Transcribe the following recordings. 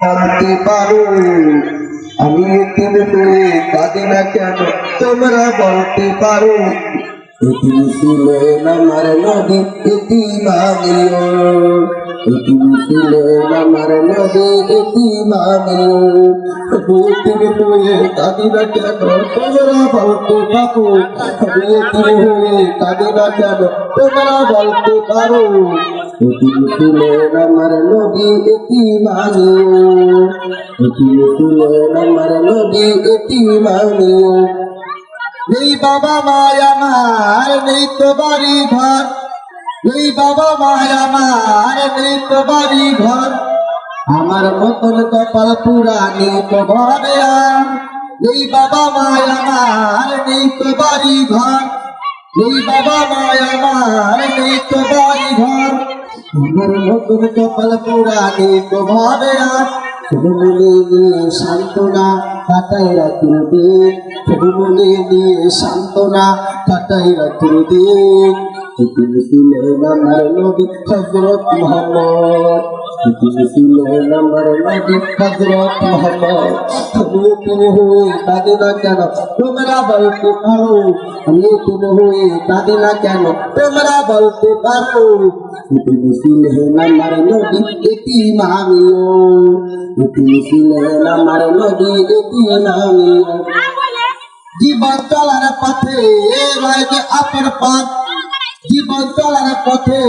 বলতে পারো আমি এতিম হয়ে কাঁদি না কেন, তোমরা বলতে পারো। এতিম ছিলেন আমার নবী এতিম আমিও, এতিম ছিলেন আমার নবী এতিম আমিও। এতিম হয়ে কাঁদি না কেন, তোমরা বলতে পারো। আমি এতিম হয়ে কাঁদি না কেন, তোমরা বলতে পারো। এতিম ছিলেন আমার নবী এতিম আমিও, এতিম ছিলেন আমার নবী এতিম আমিও। নেই বাবা মায়া আমার, নেই তো বাড়ি ঘর, নেই বাবা মায়া আমার, নেই তো বাড়ি ঘর। আমার মতন কপাল পুরা নেই তো ঘরে আর। নেই বাবা মায়া আমার, নেই তো বাড়ি ঘর, নেই বাবা মায়া আমার, নেই তো বাড়ি ঘর। আমার মতন কপাল পুরা নেই তো ঘরে আর। মনে নিয়ে সান্ত্বনা কাটাই রাত্র দিন, মনে নিয়ে সান্ত্বনা কাটাই রাত্র দিন। এতিম ছিলেন আমার নবী হযরত মুহাম্মদ, এতিম ছিলেন আমার নবী হযরত মুহাম্মদ। আমি এতিম হয়ে কাঁদি না কেন, তোমরা বলতে পারো। আমি এতিম হয়ে কাঁদি না কেন, তোমরা বলতে পারো। এতিম ছিলেন আমার নবী এতিম আমিও, এতিম ছিলেন আমার নবী এতিম আমিও। জীবন চলার পথে রয়েছে আপন পথ, জীবন চলার পথে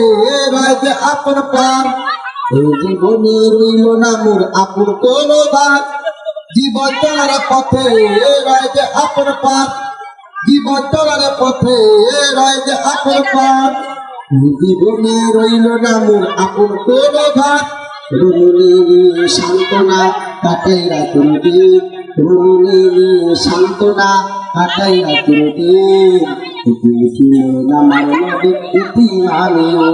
রয়েছে আপন পথ। এই জীবনে রইল না মোর আপন কোন ভাগ। জীবন চলার পথে রয়েছে আপন পথ, জীবন চলার পথে রয়েছে আপন পথ। জীবনে রইল না মোর আপন কোন ভাগ। রমণী সান্ত্বনা কাটাই রাত্র দিন, রমণী সান্ত্বনা কাটাই রাত্র দিন। এতিম ছিলেন আমার নবী এতিম আমিও,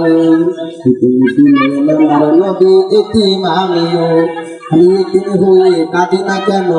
এতিম ছিলেন আমার নবী এতিম আমিও। আমি এতিম হয়ে কাঁদি না কেন।